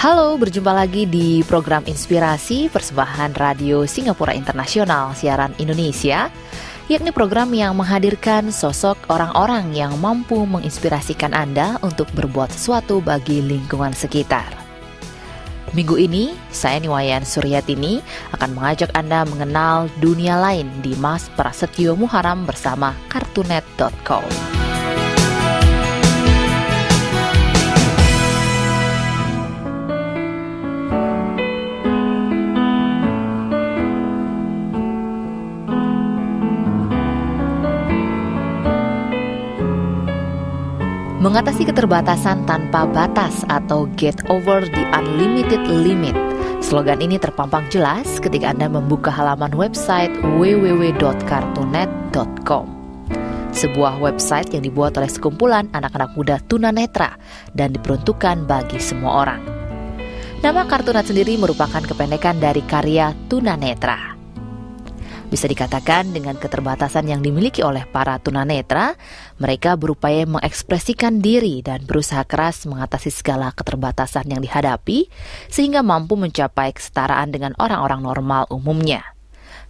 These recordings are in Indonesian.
Halo, berjumpa lagi di program Inspirasi Persembahan Radio Singapura Internasional Siaran Indonesia, yakni program yang menghadirkan sosok orang-orang yang mampu menginspirasikan Anda untuk berbuat sesuatu bagi lingkungan sekitar. Minggu ini, saya Niwayan Suryatini akan mengajak Anda mengenal dunia lain di Mas Prasetyo Muharam bersama Kartunet.com. Mengatasi keterbatasan tanpa batas atau get over the unlimited limit. Slogan ini terpampang jelas ketika Anda membuka halaman website www.kartunet.com. Sebuah website yang dibuat oleh sekumpulan anak-anak muda tunanetra dan diperuntukkan bagi semua orang. Nama Kartunet sendiri merupakan kependekan dari karya tunanetra. Bisa dikatakan dengan keterbatasan yang dimiliki oleh para tunanetra, mereka berupaya mengekspresikan diri dan berusaha keras mengatasi segala keterbatasan yang dihadapi, sehingga mampu mencapai kesetaraan dengan orang-orang normal umumnya.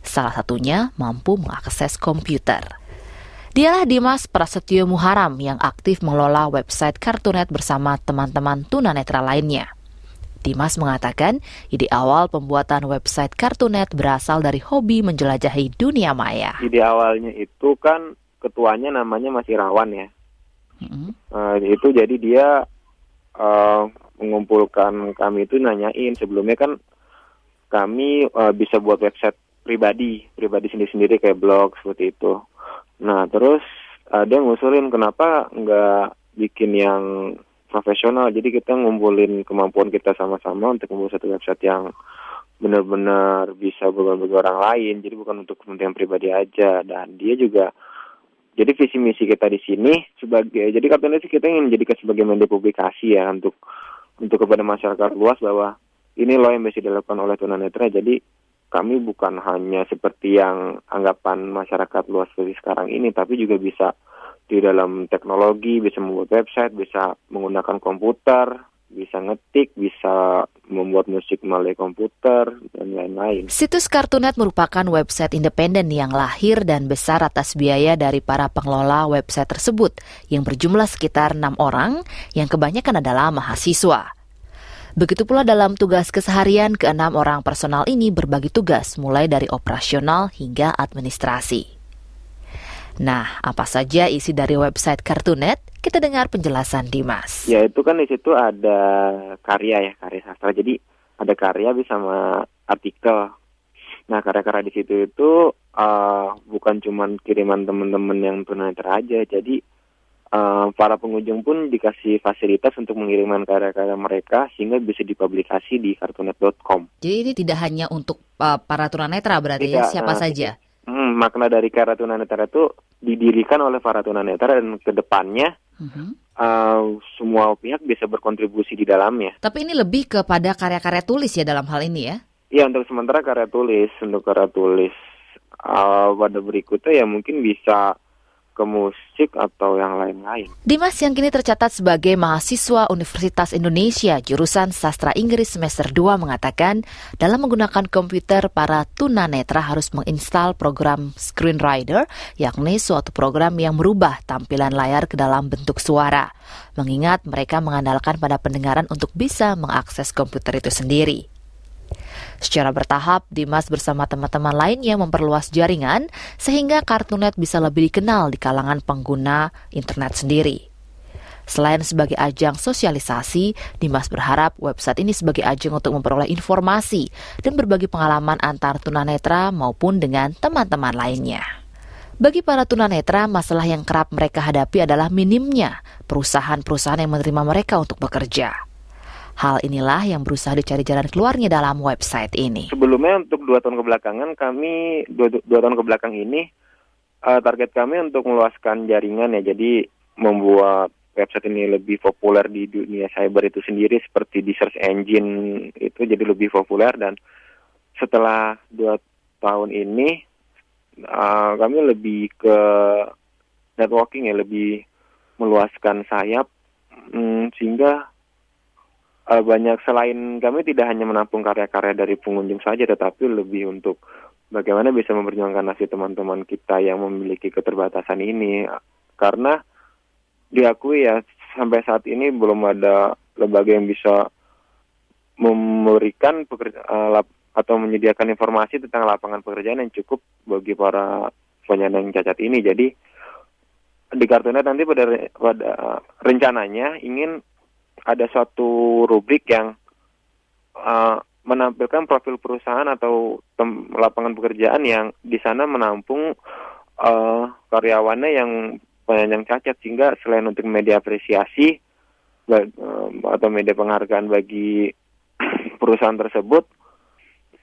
Salah satunya mampu mengakses komputer. Dialah Dimas Prasetyo Muharam yang aktif mengelola website Kartunet bersama teman-teman tunanetra lainnya. Dimas mengatakan ide awal pembuatan website Kartunet berasal dari hobi menjelajahi dunia maya. Ide awalnya itu kan ketuanya namanya Mas Irawan ya. Itu jadi dia mengumpulkan kami itu nanyain sebelumnya kan kami bisa buat website pribadi sendiri-sendiri kayak blog seperti itu. Nah terus dia ngusulin kenapa nggak bikin yang profesional, jadi kita ngumpulin kemampuan kita sama-sama untuk membuat satu website yang benar-benar bisa bagi orang lain, jadi bukan untuk kepentingan pribadi aja. Dan dia juga, jadi visi misi kita di sini sebagai, jadi Kartunet kita ingin menjadikan sebagai media publikasi ya untuk kepada masyarakat luas bahwa ini loh yang bisa dilakukan oleh tunanetra. Jadi kami bukan hanya seperti yang anggapan masyarakat luas seperti sekarang ini, tapi juga bisa di dalam teknologi, bisa membuat website, bisa menggunakan komputer, bisa ngetik, bisa membuat musik melalui komputer, dan lain-lain. Situs Kartunet merupakan website independen yang lahir dan besar atas biaya dari para pengelola website tersebut, yang berjumlah sekitar 6 orang, yang kebanyakan adalah mahasiswa. Begitu pula dalam tugas keseharian, ke-6 orang personal ini berbagi tugas, mulai dari operasional hingga administrasi. Nah, apa saja isi dari website Kartunet? Kita dengar penjelasan Dimas. Ya, itu kan di situ ada karya sastra. Jadi ada karya sama artikel. Nah, karya-karya di situ itu bukan cuma kiriman teman-teman yang tunanetra aja. Jadi para pengunjung pun dikasih fasilitas untuk mengirimkan karya-karya mereka sehingga bisa dipublikasi di Kartunet.com. Jadi ini tidak hanya untuk para tunanetra berarti tidak, ya, siapa saja? Makna dari karya tunanetra itu didirikan oleh para tunanetra dan ke depannya semua pihak bisa berkontribusi di dalamnya. Tapi ini lebih kepada karya-karya tulis ya dalam hal ini ya? Iya, untuk sementara karya tulis. Pada berikutnya ya mungkin bisa ke musik atau yang lain-lain. Dimas yang kini tercatat sebagai mahasiswa Universitas Indonesia jurusan Sastra Inggris semester 2 mengatakan dalam menggunakan komputer para tunanetra harus menginstal program Screenreader, yakni suatu program yang merubah tampilan layar ke dalam bentuk suara. Mengingat mereka mengandalkan pada pendengaran untuk bisa mengakses komputer itu sendiri. Secara bertahap, Dimas bersama teman-teman lainnya memperluas jaringan sehingga Kartunet bisa lebih dikenal di kalangan pengguna internet sendiri. Selain sebagai ajang sosialisasi, Dimas berharap website ini sebagai ajang untuk memperoleh informasi dan berbagi pengalaman antar tunanetra maupun dengan teman-teman lainnya. Bagi para tunanetra, masalah yang kerap mereka hadapi adalah minimnya perusahaan-perusahaan yang menerima mereka untuk bekerja. Hal inilah yang berusaha dicari jalan keluarnya dalam website ini. Sebelumnya untuk 2 tahun kebelakangan dua tahun kebelakang ini target kami untuk meluaskan jaringan ya. Jadi membuat website ini lebih populer di dunia cyber itu sendiri, seperti di search engine itu jadi lebih populer. Dan setelah 2 tahun ini kami lebih ke networking ya, lebih meluaskan sayap sehingga banyak, selain kami tidak hanya menampung karya-karya dari pengunjung saja, tetapi lebih untuk bagaimana bisa memperjuangkan nasib teman-teman kita yang memiliki keterbatasan ini. Karena diakui ya, sampai saat ini belum ada lembaga yang bisa memberikan atau menyediakan informasi tentang lapangan pekerjaan yang cukup bagi para penyandang cacat ini. Jadi di Kartunet nanti pada rencananya ingin ada suatu rubrik yang menampilkan profil perusahaan atau lapangan pekerjaan yang di sana menampung karyawannya yang penyandang cacat, sehingga selain untuk media apresiasi atau media penghargaan bagi perusahaan tersebut,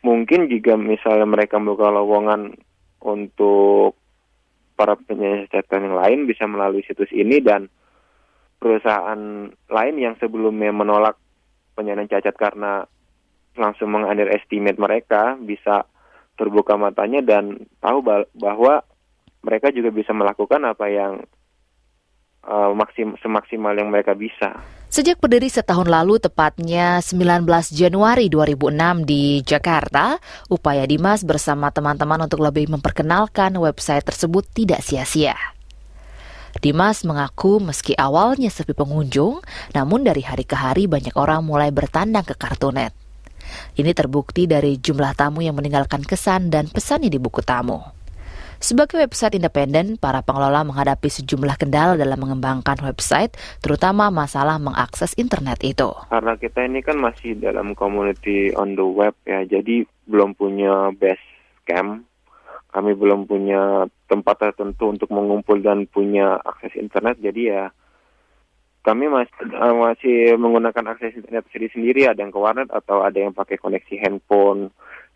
mungkin jika misalnya mereka membuka lowongan untuk para penyandang cacat yang lain bisa melalui situs ini, dan perusahaan lain yang sebelumnya menolak penyandang cacat karena langsung meng-underestimate mereka bisa terbuka matanya dan tahu bahwa mereka juga bisa melakukan apa yang semaksimal yang mereka bisa. Sejak berdiri setahun lalu, tepatnya 19 Januari 2006 di Jakarta, upaya Dimas bersama teman-teman untuk lebih memperkenalkan website tersebut tidak sia-sia. Dimas mengaku meski awalnya sepi pengunjung, namun dari hari ke hari banyak orang mulai bertandang ke Kartunet. Ini terbukti dari jumlah tamu yang meninggalkan kesan dan pesannya di buku tamu. Sebagai website independen, para pengelola menghadapi sejumlah kendala dalam mengembangkan website, terutama masalah mengakses internet itu. Karena kita ini kan masih dalam community on the web ya, jadi belum punya base camp, kami belum punya tempat tertentu untuk mengumpul dan punya akses internet, jadi ya kami masih menggunakan akses internet sendiri, ada yang ke warnet atau ada yang pakai koneksi handphone.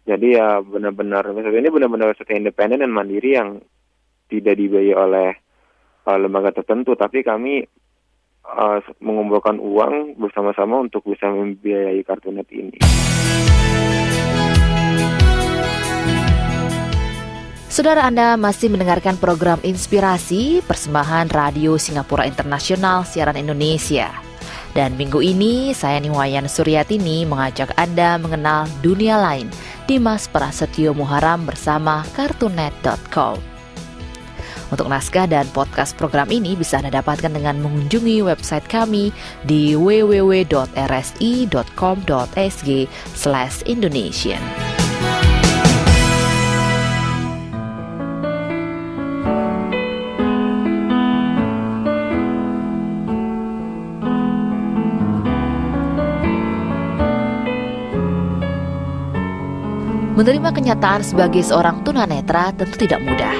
Jadi ya benar-benar ini benar-benar website independen dan mandiri yang tidak dibiayai oleh lembaga tertentu, tapi kami mengumpulkan uang bersama-sama untuk bisa membiayai Kartunet ini. Saudara, Anda masih mendengarkan program Inspirasi, persembahan Radio Singapura Internasional Siaran Indonesia. Dan minggu ini, saya Niwayan Suryatini mengajak Anda mengenal dunia lain, Dimas Prasetyo Muharam bersama Kartunet.com. Untuk naskah dan podcast program ini bisa Anda dapatkan dengan mengunjungi website kami di www.rsi.com.sg/Indonesian. Menerima kenyataan sebagai seorang tunanetra tentu tidak mudah.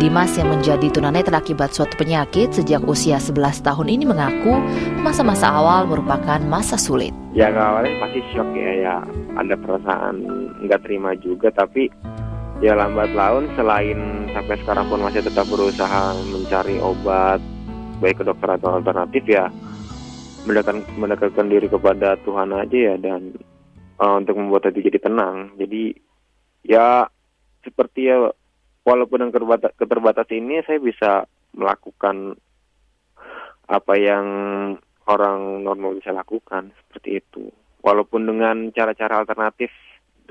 Dimas yang menjadi tunanetra akibat suatu penyakit sejak usia 11 tahun ini mengaku masa-masa awal merupakan masa sulit. Ya awalnya pasti shock ya, ada perasaan nggak terima juga, tapi ya lambat laun selain sampai sekarang pun masih tetap berusaha mencari obat, baik ke dokter atau alternatif ya, mendekatkan diri kepada Tuhan aja ya, dan untuk membuat hati jadi tenang. Jadi ya seperti ya, walaupun dengan keterbatasan ini saya bisa melakukan apa yang orang normal bisa lakukan, seperti itu. Walaupun dengan cara-cara alternatif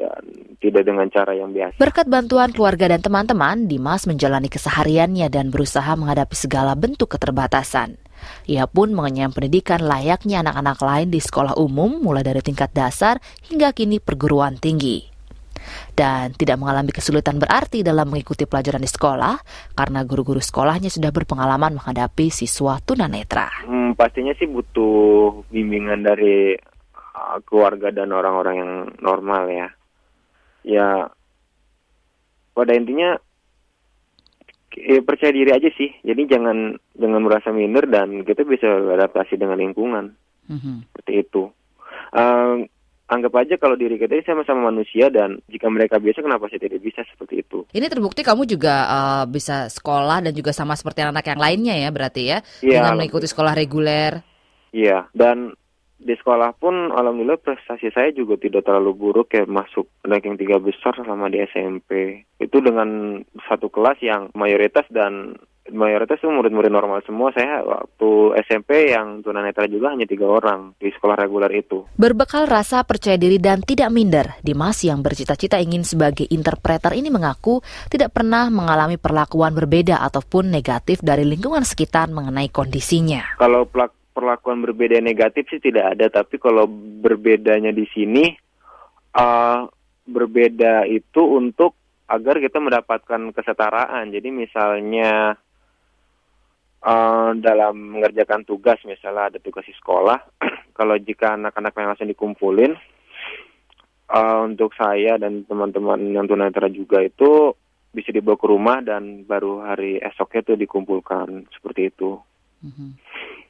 dan tidak dengan cara yang biasa. Berkat bantuan keluarga dan teman-teman, Dimas menjalani kesehariannya dan berusaha menghadapi segala bentuk keterbatasan. Ia pun mengenyam pendidikan layaknya anak-anak lain di sekolah umum, mulai dari tingkat dasar hingga kini perguruan tinggi. Dan tidak mengalami kesulitan berarti dalam mengikuti pelajaran di sekolah, karena guru-guru sekolahnya sudah berpengalaman menghadapi siswa tunanetra. Pastinya sih butuh bimbingan dari keluarga dan orang-orang yang normal ya. Ya, pada intinya percaya diri aja sih. Jadi jangan merasa minder dan kita bisa beradaptasi dengan lingkungan. Seperti itu. Anggap aja kalau diri kita ini sama-sama manusia, dan jika mereka biasa, kenapa saya tidak bisa, seperti itu. Ini terbukti kamu juga bisa sekolah dan juga sama seperti anak yang lainnya ya, berarti ya? Ya, dengan mengikuti sekolah reguler. Iya, dan di sekolah pun alhamdulillah prestasi saya juga tidak terlalu buruk ya, masuk ranking 3 besar selama di SMP. Itu dengan satu kelas yang mayoritas dan mayoritas tuh murid-murid normal semua. Saya waktu SMP yang tunanetra juga hanya 3 orang di sekolah reguler itu. Berbekal rasa percaya diri dan tidak minder, Dimas yang bercita-cita ingin sebagai interpreter ini mengaku tidak pernah mengalami perlakuan berbeda ataupun negatif dari lingkungan sekitar mengenai kondisinya. Kalau perlakuan berbeda negatif sih tidak ada, tapi kalau berbedanya di sini, berbeda itu untuk agar kita mendapatkan kesetaraan. Jadi misalnya dalam mengerjakan tugas, misalnya ada tugas di sekolah, kalau jika anak-anak yang langsung dikumpulin, untuk saya dan teman-teman yang tunanetra juga itu bisa dibawa ke rumah dan baru hari esoknya itu dikumpulkan, seperti itu.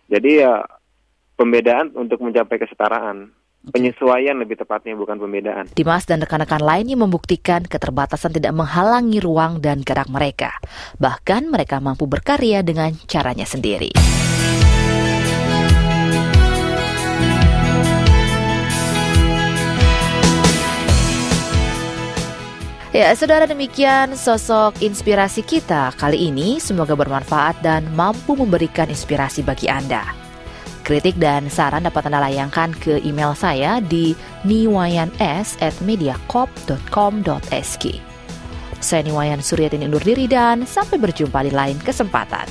Jadi ya pembedaan untuk mencapai kesetaraan. Penyesuaian lebih tepatnya, bukan pembedaan. Dimas dan rekan-rekan lainnya membuktikan keterbatasan tidak menghalangi ruang dan gerak mereka. Bahkan mereka mampu berkarya dengan caranya sendiri. Ya, saudara, demikian sosok inspirasi kita kali ini. Semoga bermanfaat dan mampu memberikan inspirasi bagi Anda. Kritik dan saran dapat Anda layangkan ke email saya di niwayans@mediacorp.com.sg. Saya Niwayan Suryatini undur diri dan sampai berjumpa di lain kesempatan.